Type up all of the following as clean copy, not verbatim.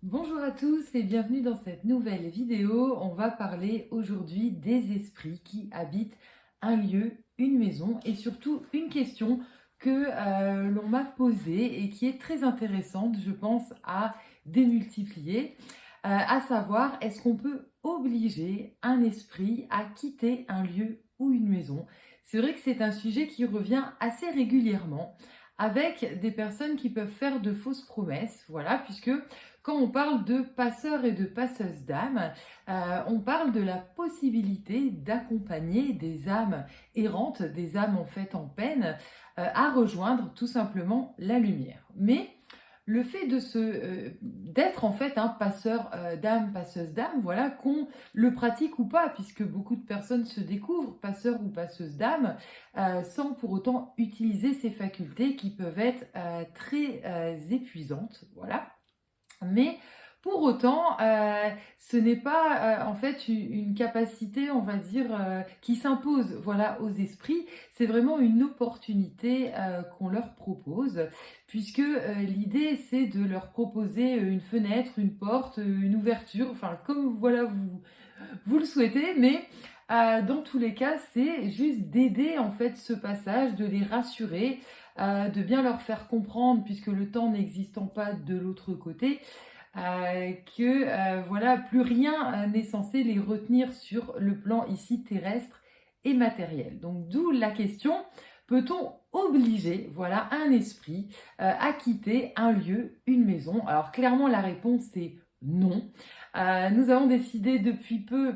Bonjour à tous et bienvenue dans cette nouvelle vidéo. On va parler aujourd'hui des esprits qui habitent un lieu, une maison et surtout une question que l'on m'a posée et qui est très intéressante, je pense, à démultiplier, à savoir est-ce qu'on peut obliger un esprit à quitter un lieu ou une maison? C'est vrai que c'est un sujet qui revient assez régulièrement avec des personnes qui peuvent faire de fausses promesses, voilà, puisque quand on parle de passeurs et de passeuses d'âmes, on parle de la possibilité d'accompagner des âmes errantes, des âmes en fait en peine, à rejoindre tout simplement la lumière. Mais le fait d'être en fait un passeur d'âme, passeuse d'âme, voilà, qu'on le pratique ou pas, puisque beaucoup de personnes se découvrent passeurs ou passeuses d'âme, sans pour autant utiliser ces facultés qui peuvent être très épuisantes, voilà. Mais pour autant, ce n'est pas, en fait une capacité, on va dire, qui s'impose, voilà, aux esprits. C'est vraiment une opportunité, qu'on leur propose puisque, l'idée c'est de leur proposer, une fenêtre, une porte, une ouverture, enfin comme voilà vous le souhaitez, mais dans tous les cas, c'est juste d'aider en fait ce passage, de les rassurer, de bien leur faire comprendre, puisque le temps n'existant pas de l'autre côté, que voilà, plus rien n'est censé les retenir sur le plan ici terrestre et matériel. Donc d'où la question, peut-on obliger voilà, un esprit à quitter un lieu, une maison? Alors clairement la réponse est non. Nous avons décidé depuis peu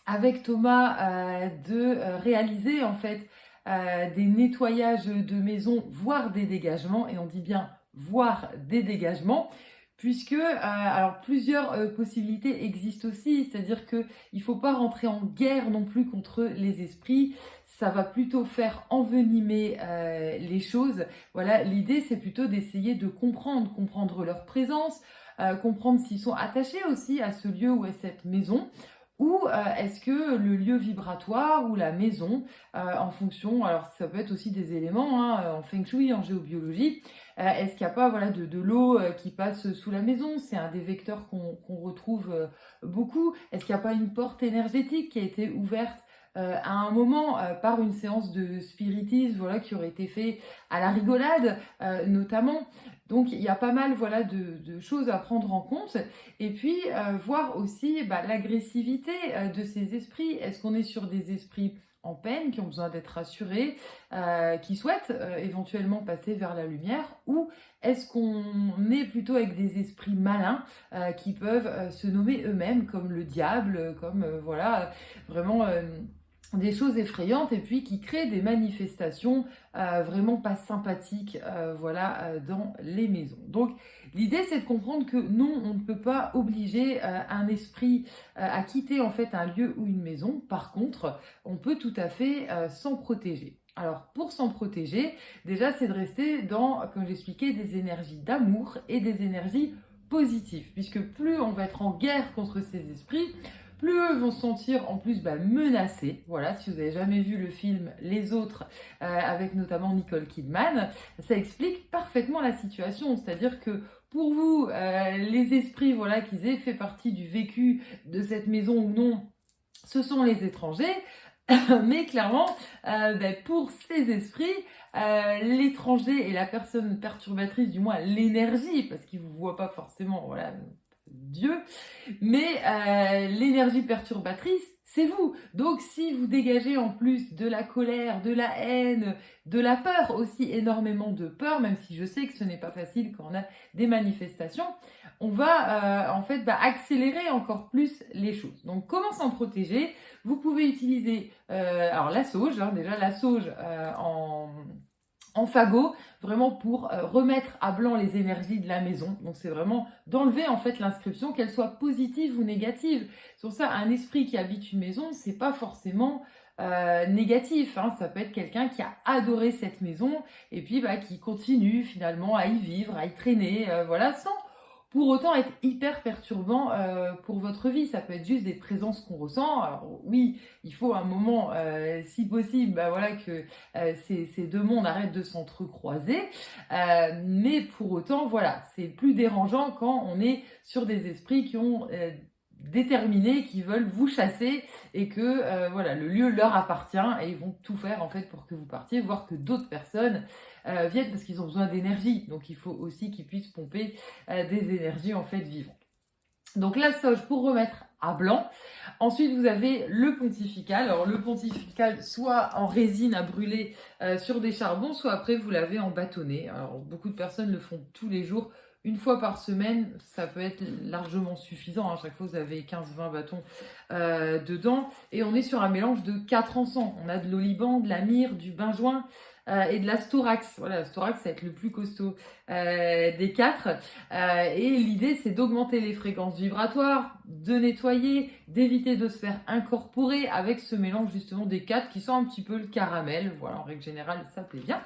avec Thomas de réaliser en fait des nettoyages de maisons, voire des dégagements, et on dit bien voire des dégagements, puisque alors plusieurs possibilités existent aussi, c'est-à-dire que il faut pas rentrer en guerre non plus contre les esprits, ça va plutôt faire envenimer les choses. Voilà, l'idée c'est plutôt d'essayer de comprendre leur présence, comprendre s'ils sont attachés aussi à ce lieu ou à cette maison, ou est-ce que le lieu vibratoire ou la maison, en fonction, alors ça peut être aussi des éléments hein, en feng shui, en géobiologie, est-ce qu'il n'y a pas voilà, de l'eau qui passe sous la maison? C'est un des vecteurs qu'on retrouve beaucoup. Est-ce qu'il n'y a pas une porte énergétique qui a été ouverte à un moment par une séance de spiritisme voilà, qui aurait été fait à la rigolade notamment? Donc il y a pas mal voilà, de choses à prendre en compte. Et puis voir aussi l'agressivité de ces esprits. Est-ce qu'on est sur des esprits en peine, qui ont besoin d'être rassurés, qui souhaitent éventuellement passer vers la lumière, ou est-ce qu'on est plutôt avec des esprits malins qui peuvent se nommer eux-mêmes comme le diable, comme voilà, vraiment des choses effrayantes et puis qui créent des manifestations vraiment pas sympathiques voilà, dans les maisons. Donc l'idée c'est de comprendre que non, on ne peut pas obliger un esprit à quitter en fait un lieu ou une maison. Par contre, on peut tout à fait s'en protéger. Alors pour s'en protéger, déjà c'est de rester dans, comme j'expliquais, des énergies d'amour et des énergies positives, puisque plus on va être en guerre contre ces esprits, plus eux vont se sentir en plus menacés. Voilà, si vous n'avez jamais vu le film Les Autres, avec notamment Nicole Kidman, ça explique parfaitement la situation. C'est-à-dire que pour vous, les esprits, voilà, qu'ils aient fait partie du vécu de cette maison ou non, ce sont les étrangers. Mais clairement, pour ces esprits, l'étranger et la personne perturbatrice, du moins l'énergie, parce qu'ils ne vous voient pas forcément, voilà, Dieu, mais l'énergie perturbatrice, c'est vous. Donc si vous dégagez en plus de la colère, de la haine, de la peur aussi, énormément de peur, même si je sais que ce n'est pas facile quand on a des manifestations, on va en fait accélérer encore plus les choses. Donc comment s'en protéger? Vous pouvez utiliser alors la sauge, hein, déjà la sauge en fagot, vraiment pour remettre à blanc les énergies de la maison. Donc c'est vraiment d'enlever en fait l'inscription, qu'elle soit positive ou négative. Sur ça, un esprit qui habite une maison, c'est pas forcément négatif. Hein. Ça peut être quelqu'un qui a adoré cette maison et puis qui continue finalement à y vivre, à y traîner, voilà, sans pour autant être hyper perturbant pour votre vie. Ça peut être juste des présences qu'on ressent. Alors oui, il faut un moment, si possible, bah voilà, que ces deux mondes arrêtent de s'entrecroiser. Mais pour autant, voilà, c'est plus dérangeant quand on est sur des esprits qui ont déterminés, qui veulent vous chasser et que voilà, le lieu leur appartient et ils vont tout faire en fait pour que vous partiez, voire que d'autres personnes viennent parce qu'ils ont besoin d'énergie. Donc il faut aussi qu'ils puissent pomper des énergies en fait vivantes. Donc la sauge pour remettre à blanc. Ensuite, vous avez le pontifical. Alors le pontifical, soit en résine à brûler sur des charbons, soit après vous l'avez en bâtonnet. Alors beaucoup de personnes le font tous les jours. Une fois par semaine, ça peut être largement suffisant. À chaque fois, vous avez 15-20 bâtons dedans. Et on est sur un mélange de 4 encens. On a de l'oliban, de la myrrhe, du benjoin et de la storax. Voilà, la storax, ça va être le plus costaud des 4. Et l'idée, c'est d'augmenter les fréquences vibratoires, de nettoyer, d'éviter de se faire incorporer avec ce mélange justement des 4 qui sont un petit peu le caramel. Voilà, en règle générale, ça plaît bien.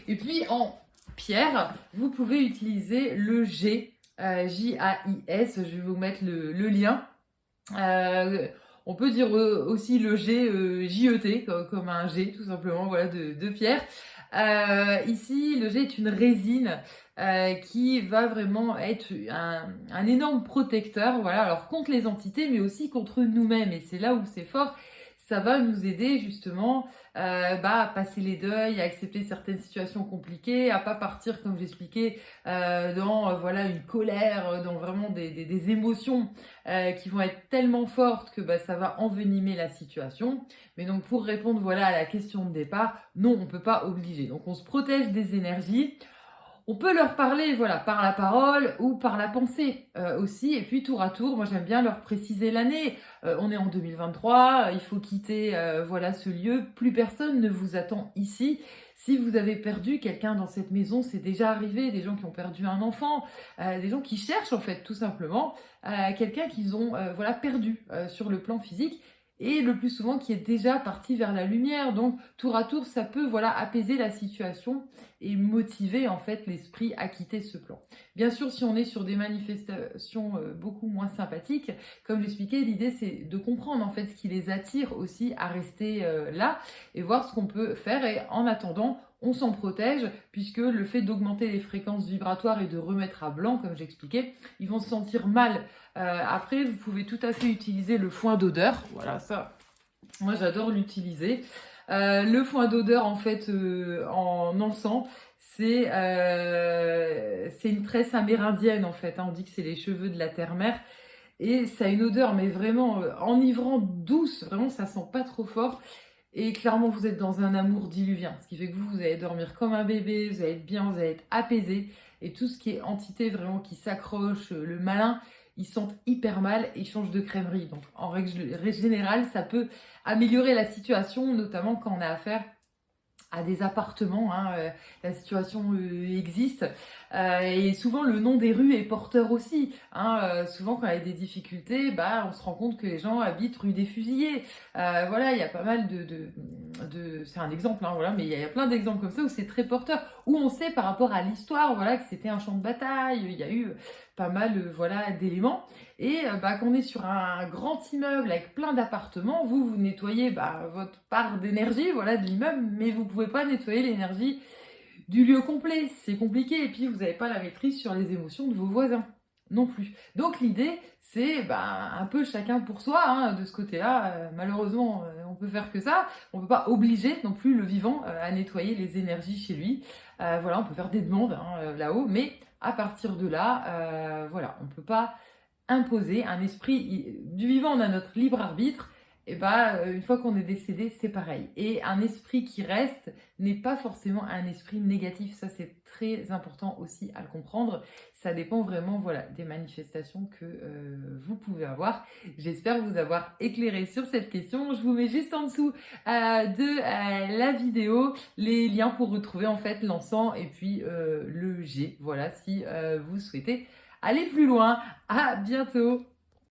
Et puis, en pierre, vous pouvez utiliser le G, J-A-I-S, je vais vous mettre le lien. On peut dire aussi le G, J-E-T, comme un G tout simplement, voilà, de pierre. Ici, le G est une résine qui va vraiment être un énorme protecteur, voilà, alors contre les entités, mais aussi contre nous-mêmes. Et c'est là où c'est fort. Ça va nous aider justement à passer les deuils, à accepter certaines situations compliquées, à pas partir, comme j'expliquais, dans voilà, une colère, dans vraiment des émotions qui vont être tellement fortes que ça va envenimer la situation. Mais donc pour répondre voilà, à la question de départ, non, on ne peut pas obliger. Donc on se protège des énergies. On peut leur parler, voilà, par la parole ou par la pensée aussi. Et puis tour à tour, moi j'aime bien leur préciser l'année. On est en 2023, il faut quitter voilà ce lieu. Plus personne ne vous attend ici. Si vous avez perdu quelqu'un dans cette maison, c'est déjà arrivé. Des gens qui ont perdu un enfant, des gens qui cherchent en fait tout simplement quelqu'un qu'ils ont voilà perdu sur le plan physique. Et le plus souvent qui est déjà parti vers la lumière. Donc tour à tour, ça peut voilà apaiser la situation et motiver en fait l'esprit à quitter ce plan. Bien sûr, si on est sur des manifestations beaucoup moins sympathiques, comme j'expliquais, l'idée c'est de comprendre en fait ce qui les attire aussi à rester là et voir ce qu'on peut faire. Et en attendant, on s'en protège puisque le fait d'augmenter les fréquences vibratoires et de remettre à blanc, comme j'expliquais, ils vont se sentir mal. Après, vous pouvez tout à fait utiliser le foin d'odeur. Voilà, ça, moi j'adore l'utiliser. Le foin d'odeur, en fait, en encens, c'est une tresse amérindienne, en fait. Hein. On dit que c'est les cheveux de la terre-mère. Et ça a une odeur, mais vraiment enivrante, douce. Vraiment, ça sent pas trop fort. Et clairement, vous êtes dans un amour diluvien. Ce qui fait que vous allez dormir comme un bébé, vous allez être bien, vous allez être apaisé. Et tout ce qui est entité vraiment qui s'accroche, le malin, ils sentent hyper mal et ils changent de crèmerie. Donc en règle générale, ça peut améliorer la situation, notamment quand on a affaire à des appartements, hein, la situation existe. Et souvent, le nom des rues est porteur aussi. Hein, souvent, quand il y a des difficultés, on se rend compte que les gens habitent rue des Fusillés. Voilà, il y a pas mal c'est un exemple, hein, voilà, mais il y a plein d'exemples comme ça où c'est très porteur, où on sait par rapport à l'histoire, voilà, que c'était un champ de bataille. Il y a eu pas mal, voilà, d'éléments. Et quand on est sur un grand immeuble avec plein d'appartements, vous nettoyez votre part d'énergie, voilà, de l'immeuble, mais vous pouvez pas nettoyer l'énergie du lieu complet, c'est compliqué, et puis vous n'avez pas la maîtrise sur les émotions de vos voisins non plus. Donc l'idée, c'est un peu chacun pour soi, hein, de ce côté-là. Malheureusement, on peut faire que ça. On peut pas obliger non plus le vivant à nettoyer les énergies chez lui. Voilà, on peut faire des demandes là-haut, mais à partir de là, voilà, on peut pas imposer un esprit du vivant. On a notre libre arbitre. Et une fois qu'on est décédé, c'est pareil. Et un esprit qui reste n'est pas forcément un esprit négatif. Ça, c'est très important aussi à le comprendre. Ça dépend vraiment, voilà, des manifestations que vous pouvez avoir. J'espère vous avoir éclairé sur cette question. Je vous mets juste en dessous de la vidéo les liens pour retrouver en fait l'encens et puis le G. Voilà, si vous souhaitez aller plus loin. À bientôt!